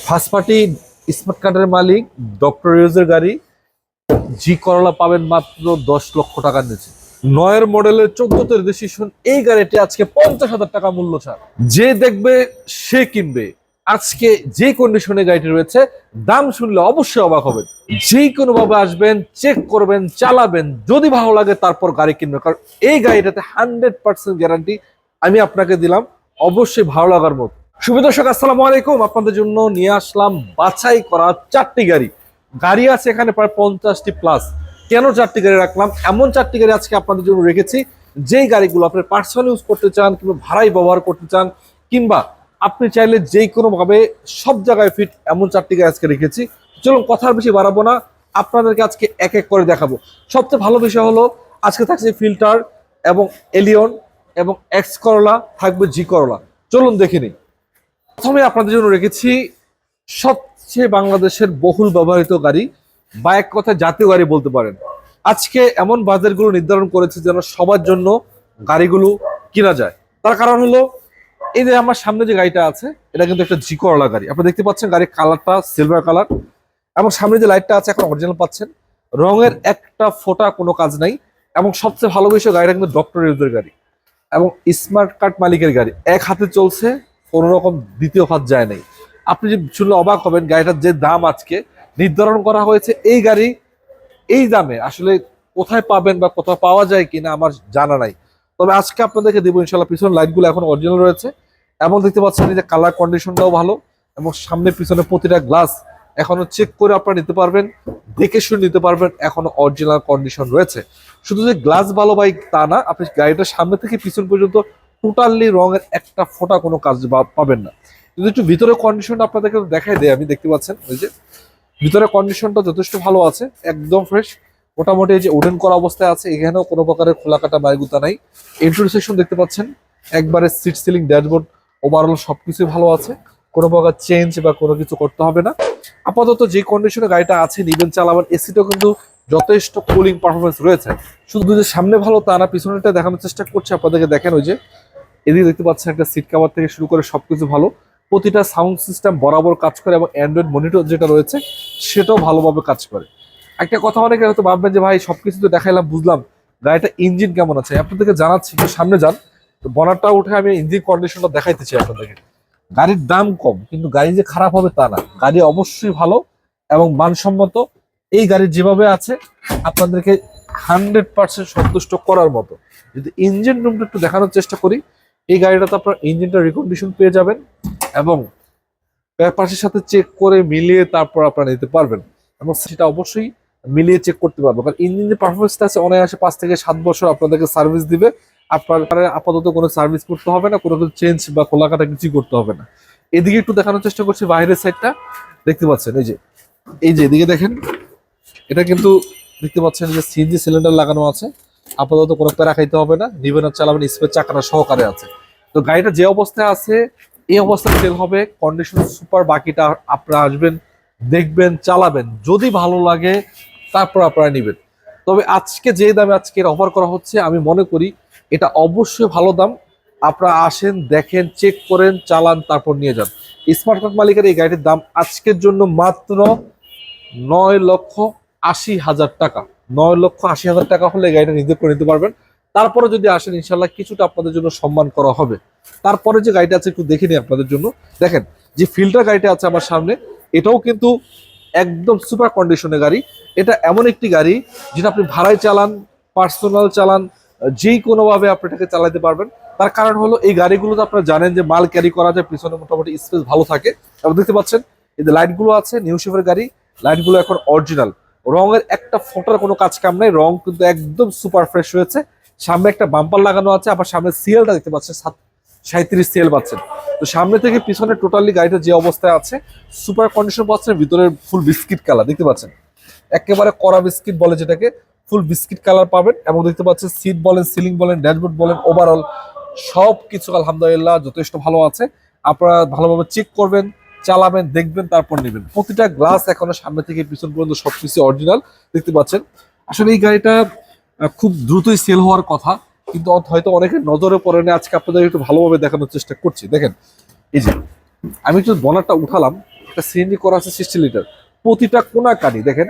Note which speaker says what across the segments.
Speaker 1: First party smart কার্ডের মালিক doctor ইউজের গাড়ি জি করলা পাবেন মাত্র 10 লক্ষ টাকার নিচে। 9 মডেলের 14তে রেজিস্ট্রেশন এই গাড়িটি আজকে 50,000 টাকা মূল্য ছাড়। যে দেখবে সে কিনবে। আজকে যে কন্ডিশনে গাড়িটি রয়েছে দাম শুনলে অবশ্যই অবাক হবেন। যে কোনো ভাবে আসবেন, চেক করবেন, চালাবেন, যদি ভালো লাগে তারপর গাড়ি কিনবেন, কারণ এই গাড়িটাতে 100% গ্যারান্টি আমি আপনাকে দিলাম, অবশ্যই ভালো লাগার মতো। সুপ্রিয় দর্শক, আসসালামু আলাইকুম। আপনাদের জন্য নিয়ে আসলাম বাছাই করা 4টি গাড়ি। গাড়ি আছে এখানে প্রায় 50টি প্লাস। কেন 4টি গাড়ি রাখলাম? এমন 4টি গাড়ি আজকে আপনাদের জন্য রেখেছি যেই গাড়িগুলো আপনি পার্সোনাল ইউজ করতে চান, কিংবা ভাড়াই ব্যবহার করতে চান, কিংবা আপনি চাইলে যে কোনো ভাবে সব জায়গায় ফিট, এমন 4টি গাড়ি আজকে রেখেছি। চলুন কথার বেশি বাড়াবো না, আপনাদেরকে আজকে এক এক করে দেখাবো। সবচেয়ে ভালো বিষয় হলো আজকে থাকছে ফিল্টার এবং এলিয়ন এবং এক্স করলা, থাকবে জি করলা। চলুন দেখে নিই। প্রথমে আপনাদের জন্য রেখেছি সবচেয়ে বাংলাদেশের বহুল ব্যবহৃত গাড়ি, বা এক কথায় জাতীয় গাড়ি বলতে পারেন। আজকে এমন বাজারগুলো নির্ধারণ করেছে যেন সবার জন্য গাড়িগুলো কিনা যায়। তার কারণ হলো এই যে আমার সামনে যে গাড়িটা আছে, এটা কিন্তু একটা জি করলা গাড়ি। আপনি দেখতে পাচ্ছেন গাড়ির কালারটা সিলভার কালার, এবং সামনে যে লাইটটা আছে এখন অরিজিনাল পাচ্ছেন। রঙের একটা ফোঁটা কোনো কাজ নাই। এবং সবচেয়ে ভালো বিষয়, গাড়িটা কিন্তু ডক্টর ইউজের গাড়ি এবং স্মার্ট কার্ড মালিকের গাড়ি। এক হাতে চলছে, কোনো রকম দ্বিতীয় হাত যায় নাই। আপনি যে শুনলে অবাক হবেন, গাড়িটার যে দাম আজকে নির্ধারণ করা হয়েছে, এই গাড়ি এই দামে আসলে কোথায় পাবেন বা কোথাও পাওয়া যায় কিনা আমার জানা নাই। তবে আজকে আপনাদেরকে দেবো ইনশাল্লাহ। পিছনে লাইটগুলো এখন অরিজিনাল রয়েছে, এবং দেখতে পাচ্ছেন এই যে কালার কন্ডিশনটাও ভালো, এবং সামনে পিছনে প্রতিটা গ্লাস এখনো চেক করে আপনারা নিতে পারবেন, দেখে শুনে নিতে পারবেন, এখনো অরিজিনাল কন্ডিশন রয়েছে। শুধু যে গ্লাস ভালো বাইক তা না, আপনি গাড়িটার সামনে থেকে পিছন পর্যন্ত টোটালি রঙের একটা ফোঁটা কোনো কাজ পাবেন না। যদি একটু ভিতরে কন্ডিশনটা আপনাদেরকে দেখাই দেয়, আমি দেখতে পাচ্ছেন ওই যে ভিতরে কন্ডিশনটা যথেষ্ট ভালো আছে, একদম ফ্রেশ। মোটামুটি এই যে উডেন করা অবস্থায় আছে, এখানেও কোনো প্রকারের খোলা কাটা মাইগুতা নাই। এন্ট্রি সেকশন দেখতে পাচ্ছেন, একবারে সিট সিলিং ড্যাশবোর্ড ওভারঅল সবকিছু ভালো আছে, কোনো প্রকার চেঞ্জ বা কোনো কিছু করতে হবে না। আপাতত যে কন্ডিশনে গাড়িটা আছে নিবেন, চালাবেন। এসিটাও কিন্তু যথেষ্ট কুলিং পারফরমেন্স রয়েছে। শুধু যে সামনে ভালো তা না, পিছনেটা দেখানোর চেষ্টা করছে আপনাদেরকে। দেখেন ওই যে এদিকে দেখতে পাচ্ছেন একটা সিট কভার থেকে শুরু করে সবকিছু ভালো। প্রতিটা সাউন্ড সিস্টেম বরাবর কাজ করে, এবং অ্যান্ড্রয়েড মনিটর যেটা রয়েছে সেটাও ভালোভাবে কাজ করে। একটা কথা অনেকে হয়তো ভাববেন যে ভাই সবকিছু তো দেখাইলাম, বুঝলাম, গাড়িটা ইঞ্জিন কেমন আছে আপনাদেরকে জানাচ্ছি। একটু সামনে যান, বনারটা উঠে আমি ইঞ্জিন কন্ডিশনটা দেখাইতেছি আপনাদেরকে। গাড়ির দাম কম, কিন্তু গাড়ি যে খারাপ হবে তা না, গাড়ি অবশ্যই ভালো এবং মানসম্মত। এই গাড়ি যেভাবে আছে আপনাদেরকে 100% সন্তুষ্ট করার মতো। যদি ইঞ্জিন রুমটা একটু দেখানোর চেষ্টা করি, এই গাড়িটাতে আপনার ইঞ্জিনটা রিকন্ডিশন পেয়ে যাবেন, এবং পেপারসের সাথে চেক করে মিলিয়ে তারপর আপনারা নিতে পারবেন, এবং সেটা অবশ্যই মিলিয়ে চেক করতে পারবেন। কারণ ইঞ্জিনের পারফরমেন্সটা আছে অনায়াসে 5 থেকে 7 বছর আপনাদেরকে সার্ভিস দিবে। আপনার আপাতত কোনো সার্ভিস করতে হবে না, কোনো কিছু চেঞ্জ বা খোলাকাটা কিছুই করতে হবে না। এদিকে একটু দেখানোর চেষ্টা করছি বাইরের সাইডটা, দেখতে পাচ্ছেন এই যে এদিকে দেখেন, এটা কিন্তু দেখতে পাচ্ছেন যে সিএনজি সিলিন্ডার লাগানো আছে। আপাতত কোনো প্যারা খাইতে হবে না, নিবেন আর চালাবেন, স্পেস চাকাটা সহকারে আছে। তো গাড়িটা যে অবস্থায় আছে এই অবস্থায় সেল হবে, কন্ডিশন সুপার। বাকিটা আপনারা আসবেন, দেখবেন, চালাবেন, যদি ভালো লাগে তারপর আপনারা নেবেন। তবে আজকে যে দামে আজকে অফার করা হচ্ছে, আমি মনে করি এটা অবশ্যই ভালো দাম। আপনারা আসেন, দেখেন, চেক করেন, চালান, তারপর নিয়ে যান। স্মার্ট কার্ড মালিকের এই গাড়িটির দাম আজকের জন্য মাত্র 9,80,000 টাকা। 9,80,000 টাকা হলে গাড়িটা নিজে করে নিতে পারবেন। তারপরে যদি আসেন ইনশাল্লাহ কিছুটা আপনাদের জন্য সম্মান করা হবে। তারপরে যে গাড়িটা আছে একটু দেখে নিই আপনাদের জন্য। দেখেন যে ফিল্টার গাড়িটা আছে আমার সামনে, এটাও কিন্তু একদম সুপার কন্ডিশনের গাড়ি। এটা এমন একটি গাড়ি যেটা আপনি ভাড়ায় চালান, পার্সোনাল চালান, যেই কোনোভাবে আপনি এটাকে চালাতে পারবেন। তার কারণ হলো এই গাড়িগুলোতে আপনারা জানেন যে মাল ক্যারি করা যায়, পিছনে মোটামুটি স্পেস ভালো থাকে। এবং দেখতে পাচ্ছেন এই যে লাইটগুলো আছে, নিউ শেপের গাড়ি, লাইটগুলো এখন অরিজিনাল। রঙের একটা ফোটার কোনো কাজ কাম নাই, রং কিন্তু একদম সুপার ফ্রেশ হয়েছে। সামনে একটা বাম্পার লাগানো আছে, আবার সামনে সিএলটা দেখতে পাচ্ছেন 37 সিএল পাচ্ছেন। তো সামনে থেকে পিছনে টোটালি গাড়িটা যে অবস্থায় আছে সুপার কন্ডিশন পাচ্ছেন। ভিতরে ফুল বিস্কিট কালার দেখতে পাচ্ছেন, একেবারে কড়া বিস্কিট বলে যেটাকে, ফুল বিস্কিট কালার পাবেন। এবং দেখতে পাচ্ছেন সিট বলেন, সিলিং বলেন, ড্যাশবোর্ড বলেন, ওভারঅল সব কিছু আলহামদুলিল্লাহ যথেষ্ট ভালো আছে। আপনারা ভালোভাবে চেক করবেন, চালাবেন, দেখবেন, তারপর নেবেন। প্রতিটা গ্লাস এখনো সামনে থেকে পিছন পর্যন্ত সবকিছু অরিজিনাল দেখতে পাচ্ছেন। আসলে এই গাড়িটা খুব দ্রুতই সেল হওয়ার কথা, কিন্তু হয়তো অনেকের নজরে পড়ে না। আজকে আপনাদের একটু ভালোভাবে দেখানোর চেষ্টা করছি। দেখেন এই যে আমি একটু বনারটা উঠালাম, একটা সিএনজি করা আছে 60 লিটার। প্রতিটা কোনা কানি দেখেন,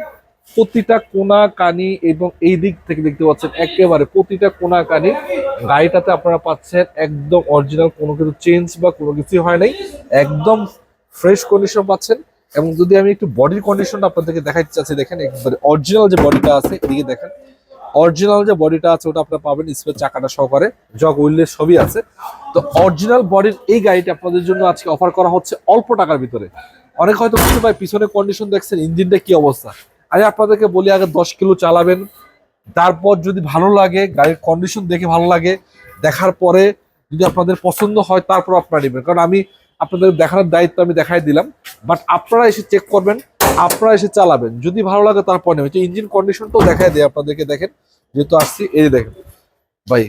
Speaker 1: প্রতিটা কোনা কানি, এবং এই দিক থেকে দেখতে পাচ্ছেন একেবারে প্রতিটা কোনা কানি গাড়িটাতে আপনারা পাচ্ছেন একদম অরিজিনাল, কোনো কিছু চেঞ্জ বা কোনো কিছু হয় নাই, একদম ফ্রেশ কন্ডিশন পাচ্ছেন। এবং যদি আমি একটু বডির কন্ডিশনটা আপনাদেরকে দেখাতে চাচ্ছি, দেখেন একবারে অরিজিনাল যে বডিটা আছে এদিকে দেখেন, অরিজিনাল যে বডিটা আছে ওটা আপনারা পাবেন স্পেস চাকাটা সহকারে, জগ উইলের সবই আছে। তো অরিজিনাল বডির এই গাড়িটা আপনাদের জন্য আজকে অফার করা হচ্ছে অল্প টাকার ভিতরে। অনেক হয়তো বুঝতে পাই পিছনে কন্ডিশন দেখছেন, ইঞ্জিনটা কি অবস্থা। আমি আপনাদেরকে বলি আগে 10 কিলো চালাবেন, তারপর যদি ভালো লাগে, গাড়ির কন্ডিশন দেখে ভালো লাগে, দেখার পরে যদি আপনাদের পছন্দ হয় তারপর আপনারা নেবেন। কারণ আমি আপনাদের দেখানোর দায়িত্ব আমি দেখাই দিলাম, বাট আপনারা এসে চেক করবেন, আপনারা এসে চালাবেন, যদি ভালো লাগে তারপর নেবেন। ইঞ্জিন কন্ডিশনটাও দেখাই দেয় আপনাদেরকে, দেখেন যেহেতু আসছি, এই দেখেন ভাই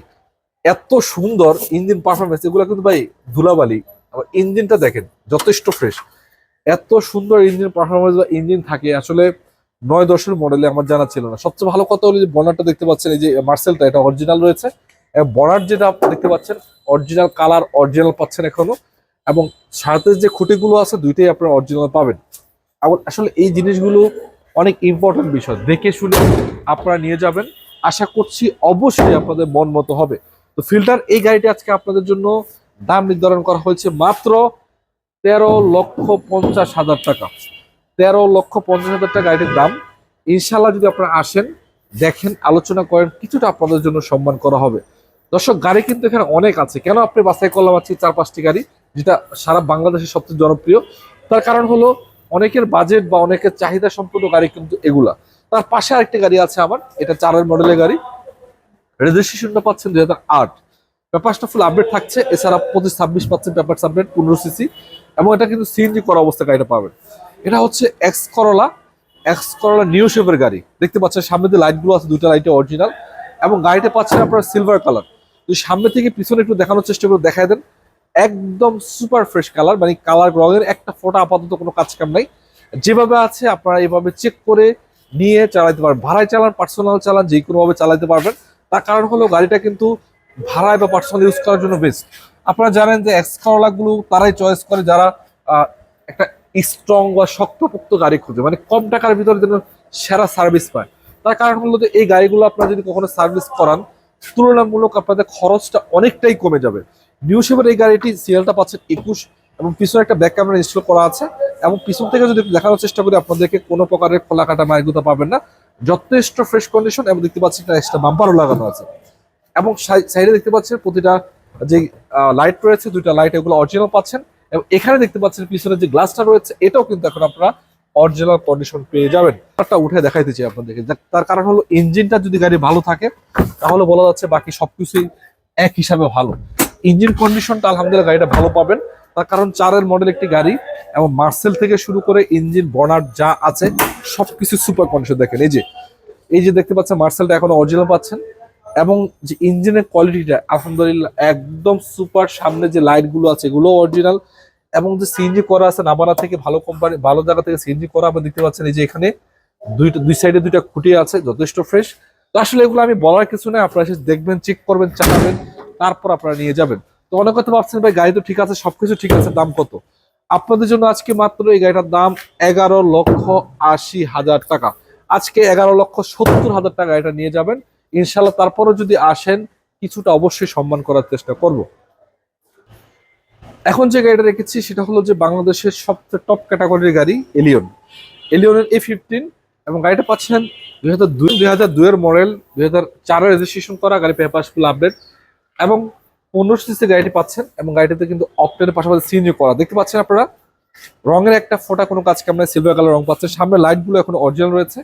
Speaker 1: এত সুন্দর ইঞ্জিন পারফরমেন্স, এগুলো কিন্তু ভাই ধুলাবালি। আবার ইঞ্জিনটা দেখেন যথেষ্ট ফ্রেশ, এত সুন্দর ইঞ্জিন পারফরমেন্স বা ইঞ্জিন থাকে আসলে 9-10-এর মডেলে আমার জানা ছিল না। সবচেয়ে ভালো কথা হলো যে বনারটা দেখতে পাচ্ছেন, এই যে মার্সেলটা এটা অরিজিনাল রয়েছে, এবং বনার যেটা দেখতে পাচ্ছেন অরিজিনাল কালার, অরিজিনাল পাচ্ছেন এখনো, এবং সাথে যে খুঁটিগুলো আছে দুইটাই আপনারা অরিজিনাল পাবেন। এবং আসলে এই জিনিসগুলো অনেক ইম্পর্টেন্ট বিষয়, দেখে শুনে আপনারা নিয়ে যাবেন, আশা করছি অবশ্যই আপনাদের মন মতো হবে। তো ফিল্টার এই গাড়িটি আজকে আপনাদের জন্য দাম নির্ধারণ করা হয়েছে মাত্র 13,50,000 টাকা। 13,50,000 টাকা গাড়িটির দাম। ইনশাল্লাহ যদি আপনারা আসেন, দেখেন, আলোচনা করেন, কিছুটা আপনাদের জন্য সম্মান করা হবে। দর্শক গাড়ি কিন্তু এখানে অনেক আছে, কেন আপনি বাছাই করলাম আছি 4-5টি গাড়ি, যেটা সারা বাংলাদেশের সবচেয়ে জনপ্রিয়। তার কারণ হলো অনেকের বাজেট বা অনেকের চাহিদা সম্পূর্ণ গাড়ি কিন্তু এগুলা। তার পাশে আরেকটি গাড়ি আছে আমার, এটা 4-এর মডেলের গাড়ি, রেজিস্ট্রেশনটা পাচ্ছেন 2008, পেপারসটা ফুল আপডেট থাকছে। এছাড়া 25-26 পাচ্ছেন পেপার আপডেট, 15 সিসি, এবং এটা কিন্তু সিএনজি করা অবস্থা গাড়িটা পাবেন। এটা হচ্ছে এক্স করলা নিউ শেপের গাড়ি, দেখতে পাচ্ছেন সামনে যে লাইটগুলো আছে দুইটা লাইটে অরিজিনাল, এবং গাড়িটা পাচ্ছেন আপনারা সিলভার কালার। যদি সামনে থেকে পিছনে একটু দেখানোর চেষ্টা করে দেখায় দেন, একদম সুপার ফ্রেশ কালার, মানে কালার রঙের একটা ফোঁটা আপাতত কোনো কাজ কাম নাই, যেভাবে আছে আপনারা এভাবে চেক করে নিয়ে চালাতে পারবেন। ভাড়ায় চালান, পার্সোনাল চালান, যে কোনো ভাবে চালাতে পারবেন। তার কারণ হলো গাড়িটা কিন্তু ভাড়ায় বা পার্সোনাল ইউজ করার জন্য বেস্ট। আপনারা জানেন যে এক্স করলা গুলো তারাই চয়েস করে যারা একটা স্ট্রং বা শক্তপোক্ত গাড়ি খুঁজে, মানে কম টাকার ভিতরে যেন সেরা সার্ভিস পায়। তার কারণ হলো যে এই গাড়িগুলো আপনারা যদি কখনো সার্ভিস করান, তুলনামূলক আপনাদের খরচটা অনেকটাই কমে যাবে। নিউ শেপের এই গাড়িটি সিরিয়ালটা পাচ্ছেন 21, এবং পিছনে একটা ব্যাক ক্যামেরা ইনস্টল করা আছে। এবং পিছন থেকে যদি দেখানোর চেষ্টা করি আপনাদেরকে, কোনো প্রকারের খোলা কাটা মাইগুতা পাবেন না, যথেষ্ট ফ্রেশ কন্ডিশন। এবং দেখতে পাচ্ছেন একটা এক্সট্রা বাম্পারও লাগানো আছে, এবং সাইডে দেখতে পাচ্ছেন প্রতিটা যে লাইট রয়েছে, দুইটা লাইট, এগুলো অরিজিনাল পাচ্ছেন। এবং এখানে দেখতে পাচ্ছেন পিছনে যে গ্লাসটা রয়েছে, এটাও কিন্তু এখন আপনারা অরিজিনাল কন্ডিশন পেয়ে যাবেন। একটা উঠে দেখাইতে চাই আপনাদেরকে, তার কারণ হলো ইঞ্জিনটা যদি গাড়ি ভালো থাকে তাহলে বলা যাচ্ছে বাকি সবকিছুই এক হিসাবে ভালো। ইঞ্জিন কন্ডিশনটা আলহামদুলিল্লাহ গাড়িটা ভালো পাবেন, তার কারণ 4-এর মডেল একটি গাড়ি, এবং মার্সেল থেকে শুরু করে ইঞ্জিন বনার যা আছে সবকিছু সুপার কন্ডিশন। দেখেন এই যে দেখতে পাচ্ছেন মার্সেলটা এখন অরিজিনাল পাচ্ছেন, এবং যে ইঞ্জিনের কোয়ালিটিটা আলহামদুলিল্লাহ একদম সুপার। সামনে যে লাইট গুলো আছে এগুলো অরিজিনাল, এবং যে সিএনজি করা আছে নাবানা থেকে, ভালো কোম্পানি ভালো জায়গা থেকে সিএনজি করা। আপনি দেখতে পাচ্ছেন এই যে এখানে দুই সাইডে দুইটা খুঁটি আছে, যথেষ্ট ফ্রেশ। তো আসলে এগুলো আমি বলার কিছু না, আপনারা এসে দেখবেন, চেক করবেন, চালাবেন, তারপর আপনারা নিয়ে যাবেন। তো অনেক কথা ভাবছেন ভাই গাড়ি তো ঠিক আছে, সবকিছু ঠিক আছে, দাম কত? আপনাদের জন্য আজকে মাত্র এই গাড়িটার দাম 11,80,000 টাকা। আজকে 11,70,000 টাকা এটা নিয়ে যাবেন ইনশাল্লাহ। তারপরও যদি আসেন, কিছুটা অবশ্যই সম্মান করার চেষ্টা করব। এখন যে গাড়িটা রেখেছি সেটা হলো যে বাংলাদেশের সবচেয়ে টপ ক্যাটাগরির গাড়ি এলিয়নের A15, এবং গাড়িটা পাচ্ছেন 2002-এর মডেল, 2004-এর রেজিস্ট্রেশন করা গাড়ি, পেপারস ফুল আপডেট, এবং 15 সিসি গাড়িটি পাচ্ছেন। এবং গাড়িটাতে কিন্তু অকটেনের পাশাপাশি সিএনজি করা, দেখতে পাচ্ছেন আপনারা। রঙের একটা ফোঁটা কোনো কাজ কাম নাই, সিলভার কালার রং পাচ্ছেন। সামনে লাইটগুলো এখন অরিজিনাল রয়েছে,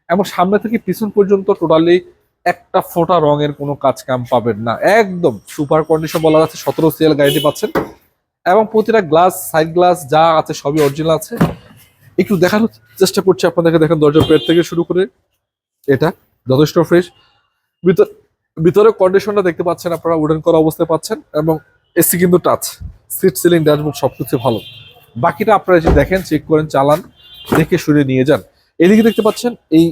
Speaker 1: এবং সামনে থেকে পিছন পর্যন্ত টোটালি একটা ফোঁটা রঙের কোনো কাজ কাম পাবেন না, একদম সুপার কন্ডিশন বলা যাচ্ছে। 17 সিএল গাড়িটি পাচ্ছেন, এবং প্রতিটা গ্লাস, সাইড গ্লাস যা আছে সবই অরিজিনাল আছে। একটু দেখানোর চেষ্টা করছি আপনাদেরকে, দেখেন দরজার পেট থেকে শুরু করে এটা যথেষ্ট ফ্রেশ। ভিতরে কন্ডিশনটা দেখতে পাচ্ছেন আপনারা, উডেন করা অবস্থায় পাচ্ছেন, এবং এসি কিন্তু টাচ, সিট সিলিং ড্যাশবোর্ড সবকিছু ভালো। বাকিটা আপনারা যদি দেখেন, চেক করেন, চালান, দেখে শুনে নিয়ে যান। এদিকে দেখতে পাচ্ছেন এই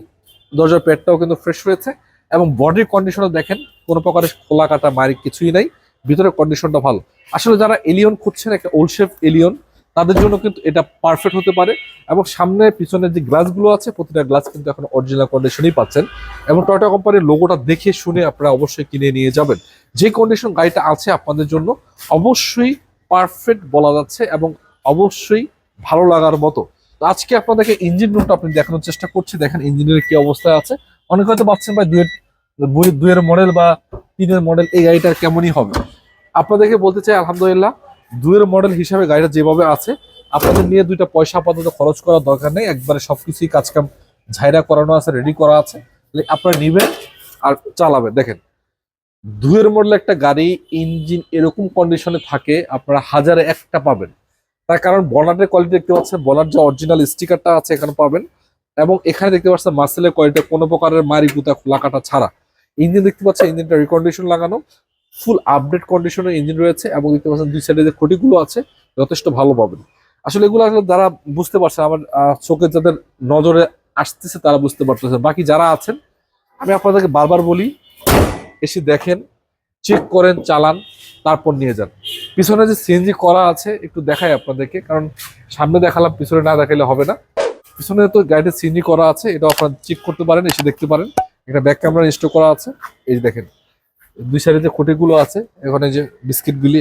Speaker 1: দরজার পেটটাও কিন্তু ফ্রেশ রয়েছে, এবং বডির কন্ডিশনও দেখেন, কোনো প্রকারের খোলা কাটা মারি কিছুই নাই, ভিতরের কন্ডিশনটা ভালো। আসলে যারা এলিয়ন খুঁজছেন, একটা ওল্ড শেপ এলিয়ন, তাদের জন্য কিন্তু এটা পারফেক্ট হতে পারে। এবং সামনে পিছনে যে গ্লাসগুলো আছে প্রতিটা গ্লাস কিন্তু এখন অরিজিনাল কন্ডিশনই পাচ্ছেন, এবং টয়োটা কোম্পানির লোগোটা দেখে শুনে আপনারা অবশ্যই কিনে নিয়ে যাবেন। যে কন্ডিশন গাড়িটা আছে আপনাদের জন্য অবশ্যই পারফেক্ট বলা যাচ্ছে এবং অবশ্যই ভালো লাগার মতো। তো আজকে আপনাদেরকে ইঞ্জিন রুমটা আপনি দেখানোর চেষ্টা করছি, দেখেন ইঞ্জিনের কি অবস্থায় আছে। অনেকে হয়তো ভাবছেন ভাই দুইয়ের মডেল বা তিনের মডেল এই গাড়িটা কেমনই হবে। আপনাদেরকে বলতে চাই আলহামদুলিল্লাহ দুইয়ের মডেল হিসাবে গাড়িটা যেভাবে আছে আপনাদের নিয়ে দুইটা পয়সা আপাতত খরচ করার দরকার নেই, একবারে সবকিছুই কাজকাম ঝাইরা করানো আছে, রেডি করা আছে, আপনারা নিবেন আর চালাবেন। দেখেন দুইয়ের মডেল একটা গাড়ি ইঞ্জিন এরকম কন্ডিশনে থাকে আপনারা হাজারে একটা পাবেন। তার কারণ বনাটের কোয়ালিটি দেখতে পাচ্ছেন, বনার যে অরিজিনাল স্টিকারটা আছে এখানে পাবেন, এবং এখানে দেখতে পাচ্ছেন মাসেলের কোয়ালিটি কোনো প্রকারের মারি গুতা খোলা কাটা ছাড়া। ইঞ্জিন দেখতে পাচ্ছেন, ইঞ্জিনটা রিকন্ডিশন লাগানো, ফুল আপডেট কন্ডিশনের ইঞ্জিন রয়েছে, এবং দেখতে পাচ্ছেন দুই সাইডে যে খুঁটিগুলো আছে যথেষ্ট ভালো পাবেন। আসলে এগুলো আসলে যারা বুঝতে পারছেন, আমার চোখে যাদের নজরে আসতেছে তারা বুঝতে পারতেছেন, বাকি যারা আছেন আমি আপনাদেরকে বারবার বলি এসে দেখেন, চেক করেন, চালান, তারপর নিয়ে যান। পিছনে যে সিএনজি করা আছে একটু দেখাই আপনাদেরকে, কারণ সামনে দেখালাম পিছনে না দেখাইলে হবে না। পিছনে তো গাড়িতে সিএনজি করা আছে, এটা আপনারা চেক করতে পারেন, এসে দেখতে পারেন। একটা ব্যাক ক্যামেরা ইনস্টল করা আছে, এই যে দেখেন দুই সাইডে যে খুঁটিগুলো আছে, এখানে যে বিস্কিটগুলি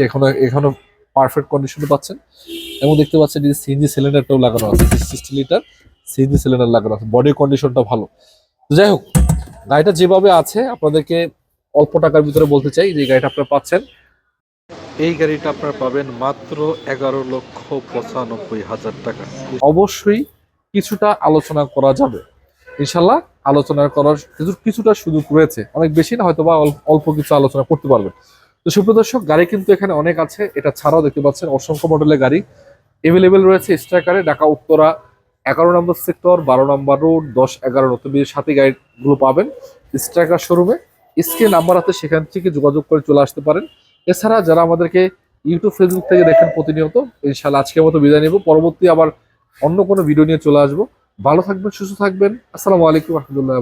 Speaker 1: এখনো পারফেক্ট কন্ডিশনে পাচ্ছেন, এবং দেখতে পাচ্ছেন যে সিএনজি সিলিন্ডারটাও লাগানো আছে, 60 লিটার সিএনজি সিলিন্ডার লাগানো আছে, বডি কন্ডিশনটা ভালো। তো যাই হোক গাড়িটা যেভাবে আছে আপনাদেরকে অল্প টাকার ভিতরে বলতে চাই যে গাড়িটা আপনারা পাচ্ছেন, এই গাড়িটা আপনারা পাবেন মাত্র 11,95,000 টাকা। অবশ্যই কিছুটা আলোচনা করা যাবে ইনশাল্লাহ, আলোচনা করার কিছুটা সুযোগ রয়েছে, অনেক বেশি না হয়তো বা অল্প কিছু আলোচনা করতে পারবেন। তো সুপ্রদর্শক গাড়ি কিন্তু এখানে অনেক আছে, এটা ছাড়াও দেখতে পাচ্ছেন অসংখ্য মডেলের গাড়ি এভেলেবেল রয়েছে স্ট্রাইকারে। ঢাকা উত্তরা 11 নম্বর সেক্টর, 12 নম্বর রোড, 10-11 নতুন সাথে গাড়িগুলো পাবেন স্ট্রাইকার শোরুমে। স্ক্রিনে নাম্বার আছে, সেখান থেকে যোগাযোগ করে চলে আসতে পারেন। এছাড়া যারা আমাদেরকে ইউটিউব ফেসবুক থেকে দেখেন প্রতিনিয়ত, ইনশাল্লাহ আজকের মতো বিদায় নেব, পরবর্তী আবার অন্য কোনো ভিডিও নিয়ে চলে আসবো। ভালো থাকবেন, সুস্থ থাকবেন। আসসালামু আলাইকুম রহমতুল্লাহ।